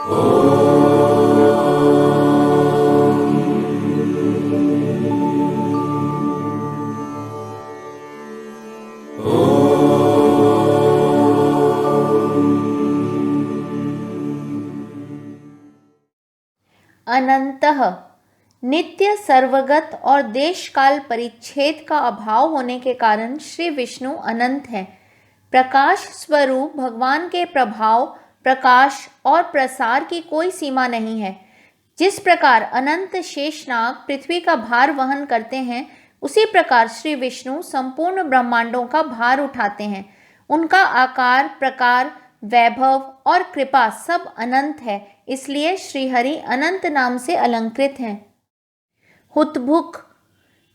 अनंतः नित्य सर्वगत और देश काल परिच्छेद का अभाव होने के कारण श्री विष्णु अनंत है। प्रकाश स्वरूप भगवान के प्रभाव, प्रकाश और प्रसार की कोई सीमा नहीं है। जिस प्रकार अनंत शेषनाग पृथ्वी का भार वहन करते हैं, उसी प्रकार श्री विष्णु संपूर्ण ब्रह्मांडों का भार उठाते हैं। उनका आकार, प्रकार, वैभव और कृपा सब अनंत है, इसलिए श्रीहरि अनंत नाम से अलंकृत हैं। हुतभुक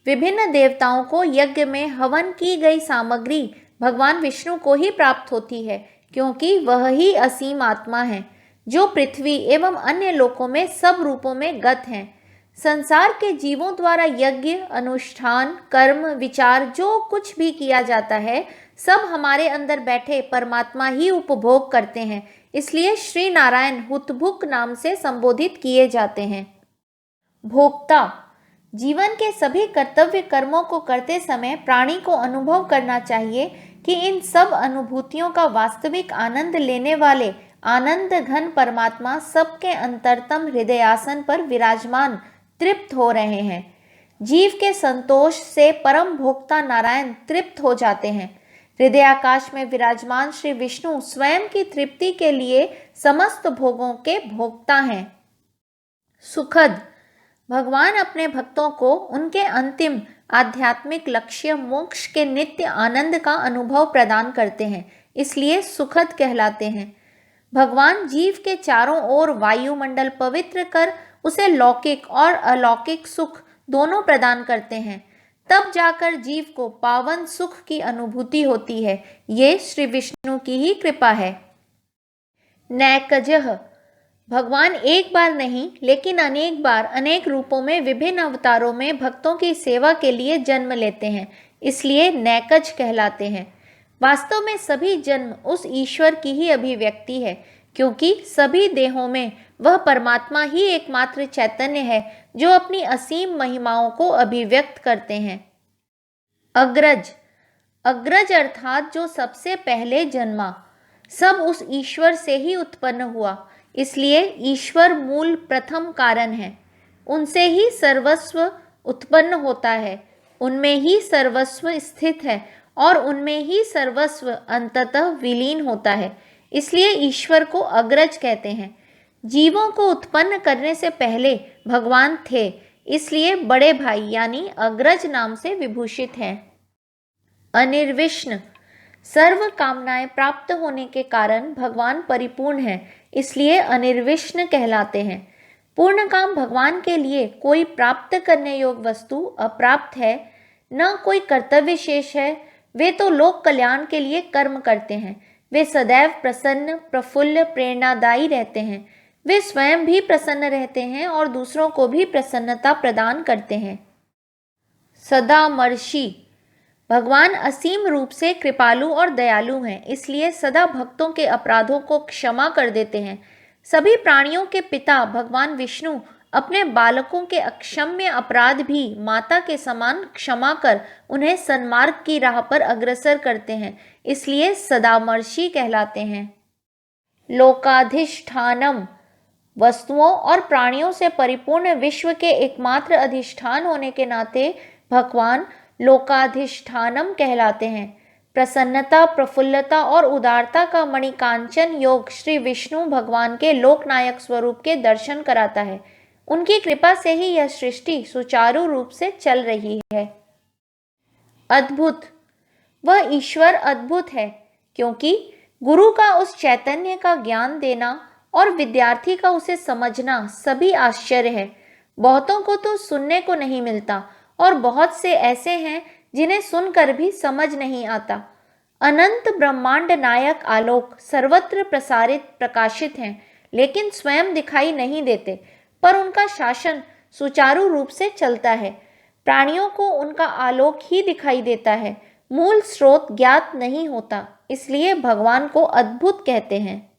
विभिन्न देवताओं को यज्ञ में हवन की गई सामग्री भगवान विष्णु को ही प्राप्त होती है, क्योंकि वह ही असीम आत्मा है जो पृथ्वी एवं अन्य लोकों में सब रूपों में गत हैं। संसार के जीवों द्वारा यज्ञ, अनुष्ठान, कर्म, विचार जो कुछ भी किया जाता है, सब हमारे अंदर बैठे परमात्मा ही उपभोग करते हैं। इसलिए श्री नारायण हुतभुक नाम से संबोधित किए जाते हैं। भोक्ता जीवन के सभी कर्तव्य कर्मों को करते समय प्राणी को अनुभव करना चाहिए कि इन सब अनुभूतियों का वास्तविक आनंद लेने वाले आनंद घन परमात्मा सबके अंतरतम हृदयासन पर विराजमान तृप्त हो रहे हैं। जीव के संतोष से परम भोक्ता नारायण तृप्त हो जाते हैं। हृदयाकाश में विराजमान श्री विष्णु स्वयं की तृप्ति के लिए समस्त भोगों के भोक्ता हैं। सुखद भगवान अपने भक्तों को उनके अंतिम आध्यात्मिक लक्ष्य मोक्ष के नित्य आनंद का अनुभव प्रदान करते हैं, इसलिए सुखद कहलाते हैं। भगवान जीव के चारों ओर वायुमंडल पवित्र कर उसे लौकिक और अलौकिक सुख दोनों प्रदान करते हैं। तब जाकर जीव को पावन सुख की अनुभूति होती है। ये श्री विष्णु की ही कृपा है। नैकजः भगवान एक बार नहीं लेकिन अनेक बार अनेक रूपों में विभिन्न अवतारों में भक्तों की सेवा के लिए जन्म लेते हैं, इसलिए नैकज कहलाते हैं। वास्तव में सभी जन्म उस ईश्वर की ही अभिव्यक्ति है, क्योंकि सभी देहों में वह परमात्मा ही एकमात्र चैतन्य है जो अपनी असीम महिमाओं को अभिव्यक्त करते हैं। अग्रज अग्रज अर्थात जो सबसे पहले जन्मा, सब उस ईश्वर से ही उत्पन्न हुआ, इसलिए ईश्वर मूल प्रथम कारण है। उनसे ही सर्वस्व उत्पन्न होता है, उनमें ही सर्वस्व स्थित है और उनमें ही सर्वस्व अंततः विलीन होता है, इसलिए ईश्वर को अग्रज कहते हैं। जीवों को उत्पन्न करने से पहले भगवान थे, इसलिए बड़े भाई यानी अग्रज नाम से विभूषित हैं। अनिर्विष्ण सर्व कामनाएं प्राप्त होने के कारण भगवान परिपूर्ण हैं, इसलिए अनिर्विष्ण कहलाते हैं। पूर्ण काम भगवान के लिए कोई प्राप्त करने योग्य वस्तु अप्राप्त है, न कोई कर्तव्य शेष है। वे तो लोक कल्याण के लिए कर्म करते हैं। वे सदैव प्रसन्न, प्रफुल्ल, प्रेरणादायी रहते हैं। वे स्वयं भी प्रसन्न रहते हैं और दूसरों को भी प्रसन्नता प्रदान करते हैं। सदामर्षि भगवान असीम रूप से कृपालु और दयालु हैं, इसलिए सदा भक्तों के अपराधों को क्षमा कर देते हैं। सभी प्राणियों के पिता भगवान विष्णु अपने बालकों के अक्षम्य अपराध भी माता के समान क्षमा कर उन्हें सन्मार्ग की राह पर अग्रसर करते हैं, इसलिए सदामर्षि कहलाते हैं। लोकाधिष्ठानम वस्तुओं और प्राणियों से परिपूर्ण विश्व के एकमात्र अधिष्ठान होने के नाते भगवान लोकाधिष्ठानम कहलाते हैं। प्रसन्नता, प्रफुल्लता और उदारता का मणिकांचन योग श्री विष्णु भगवान के लोकनायक स्वरूप के दर्शन कराता है। उनकी कृपा से ही यह सृष्टि सुचारू रूप से चल रही है। अद्भुत वह ईश्वर अद्भुत है, क्योंकि गुरु का उस चैतन्य का ज्ञान देना और विद्यार्थी का उसे समझना सभी आश्चर्य है। बहुतों को तो सुनने को नहीं मिलता और बहुत से ऐसे हैं जिन्हें सुनकर भी समझ नहीं आता। अनंत ब्रह्मांड नायक आलोक सर्वत्र प्रसारित प्रकाशित हैं, लेकिन स्वयं दिखाई नहीं देते, पर उनका शासन सुचारू रूप से चलता है। प्राणियों को उनका आलोक ही दिखाई देता है, मूल स्रोत ज्ञात नहीं होता, इसलिए भगवान को अद्भुत कहते हैं।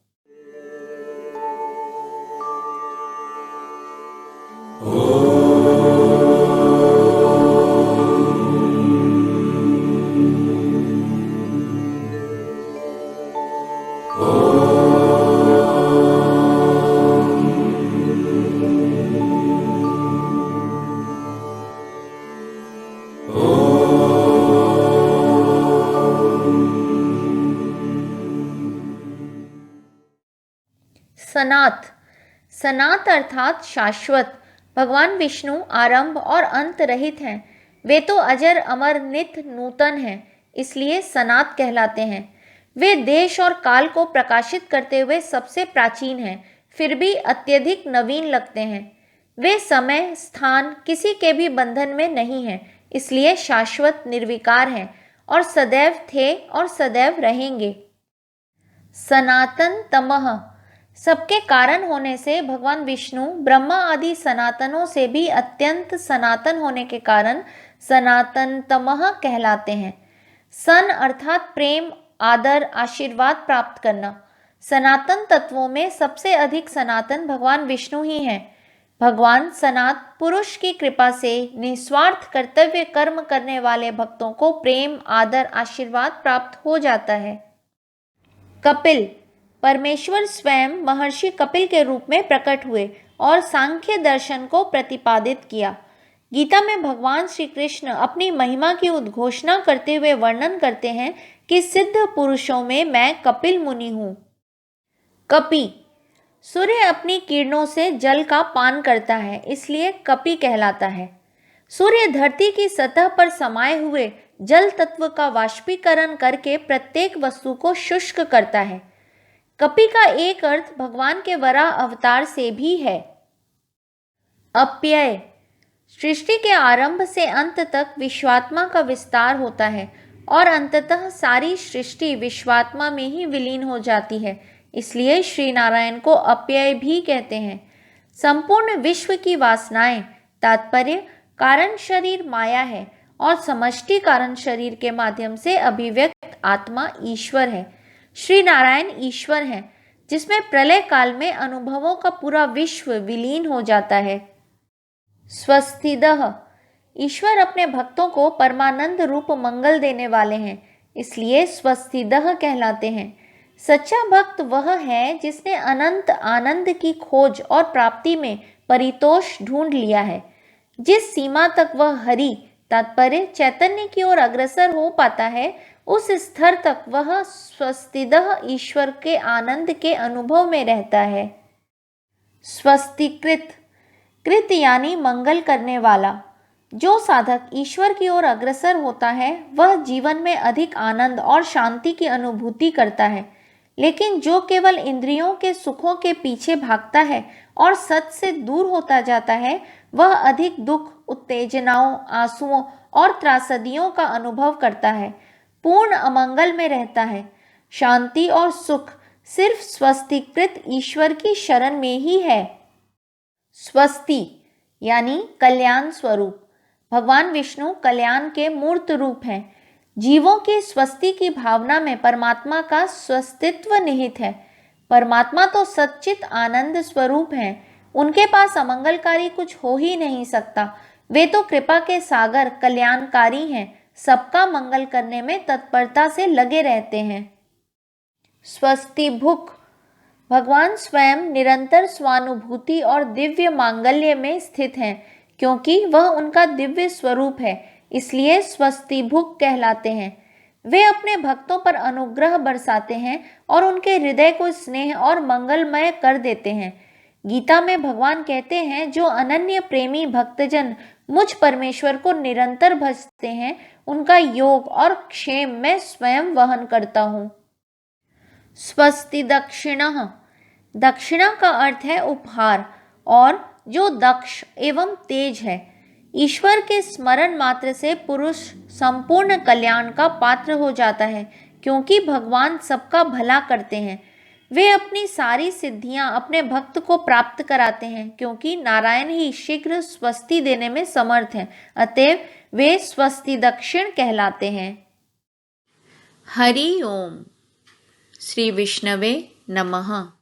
सनात, सनात अर्थात शाश्वत। भगवान विष्णु आरंभ और अंत रहित हैं। वे तो अजर अमर नित्य नूतन हैं, इसलिए सनात कहलाते हैं। वे देश और काल को प्रकाशित करते हुए सबसे प्राचीन हैं, फिर भी अत्यधिक नवीन लगते हैं। वे समय स्थान किसी के भी बंधन में नहीं हैं, इसलिए शाश्वत निर्विकार हैं और सदैव थे और सदैव रहेंगे। सनातन तमः, सबके कारण होने से भगवान विष्णु ब्रह्मा आदि सनातनों से भी अत्यंत सनातन होने के कारण सनातन तमः कहलाते हैं। सन अर्थात प्रेम, आदर, आशीर्वाद प्राप्त करना। सनातन तत्वों में सबसे अधिक सनातन भगवान विष्णु ही हैं। भगवान सनात पुरुष की कृपा से निस्वार्थ कर्तव्य कर्म करने वाले भक्तों को प्रेम, आदर, आशीर्वाद प्राप्त हो जाता है। कपिल, परमेश्वर स्वयं महर्षि कपिल के रूप में प्रकट हुए और सांख्य दर्शन को प्रतिपादित किया। गीता में भगवान श्री कृष्ण अपनी महिमा की उद्घोषणा करते हुए वर्णन करते हैं कि सिद्ध पुरुषों में मैं कपिल मुनि हूँ। कपि, सूर्य अपनी किरणों से जल का पान करता है, इसलिए कपि कहलाता है। सूर्य धरती की सतह पर समाये हुए जल तत्व का वाष्पीकरण करके प्रत्येक वस्तु को शुष्क करता है। कपि का एक अर्थ भगवान के वराह अवतार से भी है। अप्यय, सृष्टि के आरंभ से अंत तक विश्वात्मा का विस्तार होता है और अंततः सारी सृष्टि विश्वात्मा में ही विलीन हो जाती है, इसलिए श्री नारायण को अप्यय भी कहते हैं। संपूर्ण विश्व की वासनाएं, तात्पर्य कारण शरीर माया है और समष्टि कारण शरीर के माध्यम से अभिव्यक्त आत्मा ईश्वर है। श्री नारायण ईश्वर हैं, जिसमें प्रलय काल में अनुभवों का पूरा विश्व विलीन हो जाता है। स्वस्तिदः, ईश्वर अपने भक्तों को परमानंद रूप मंगल देने वाले हैं, इसलिए स्वस्तिदः कहलाते हैं। सच्चा भक्त वह है जिसने अनंत आनंद की खोज और प्राप्ति में परितोष ढूंढ लिया है। जिस सीमा तक वह हरि तात्पर्य चैतन्य की ओर अग्रसर हो पाता है, उस स्तर तक वह स्वस्तिदः ईश्वर के आनंद के अनुभव में रहता है। स्वस्तिकृत, कृत यानी मंगल करने वाला। जो साधक ईश्वर की ओर अग्रसर होता है वह जीवन में अधिक आनंद और शांति की अनुभूति करता है, लेकिन जो केवल इंद्रियों के सुखों के पीछे भागता है और सत से दूर होता जाता है, वह अधिक दुख, उत्तेजनाओं, आंसुओं और त्रासदियों का अनुभव करता है, पूर्ण अमंगल में रहता है। शांति और सुख सिर्फ स्वस्तिकृत ईश्वर की शरण में ही है। स्वस्ति यानी कल्याण स्वरूप। भगवान विष्णु कल्याण के मूर्त रूप हैं। जीवों की स्वस्ति की भावना में परमात्मा का स्वस्तित्व निहित है। परमात्मा तो सच्चित आनंद स्वरूप हैं, उनके पास अमंगलकारी कुछ हो ही नहीं सकता। वे तो कृपा के सागर, कल्याणकारी हैं, सबका मंगल करने में तत्परता से लगे रहते हैं। स्वस्ति भुक, भगवान स्वयं निरंतर स्वानुभूति और दिव्य मांगल्य में स्थित हैं, क्योंकि वह उनका दिव्य स्वरूप है, इसलिए स्वस्ति भुक कहलाते हैं। वे अपने भक्तों पर अनुग्रह बरसाते हैं और उनके हृदय को स्नेह और मंगलमय कर देते हैं। गीता में भगवान कहते हैं, जो अनन्य प्रेमी भक्तजन मुझ परमेश्वर को निरंतर भजते हैं, उनका योग और क्षेम मैं स्वयं वहन करता हूँ। स्वस्ति दक्षिणः, दक्षिणा का अर्थ है उपहार, और जो दक्ष एवं तेज है। ईश्वर के स्मरण मात्र से पुरुष संपूर्ण कल्याण का पात्र हो जाता है, क्योंकि भगवान सबका भला करते हैं। वे अपनी सारी सिद्धियां अपने भक्त को प्राप्त कराते हैं, क्योंकि नारायण ही शीघ्र स्वस्ति देने में समर्थ हैं। अतएव वे स्वस्ति दक्षिण कहलाते हैं। हरि ओम। श्री विष्णवे नमः।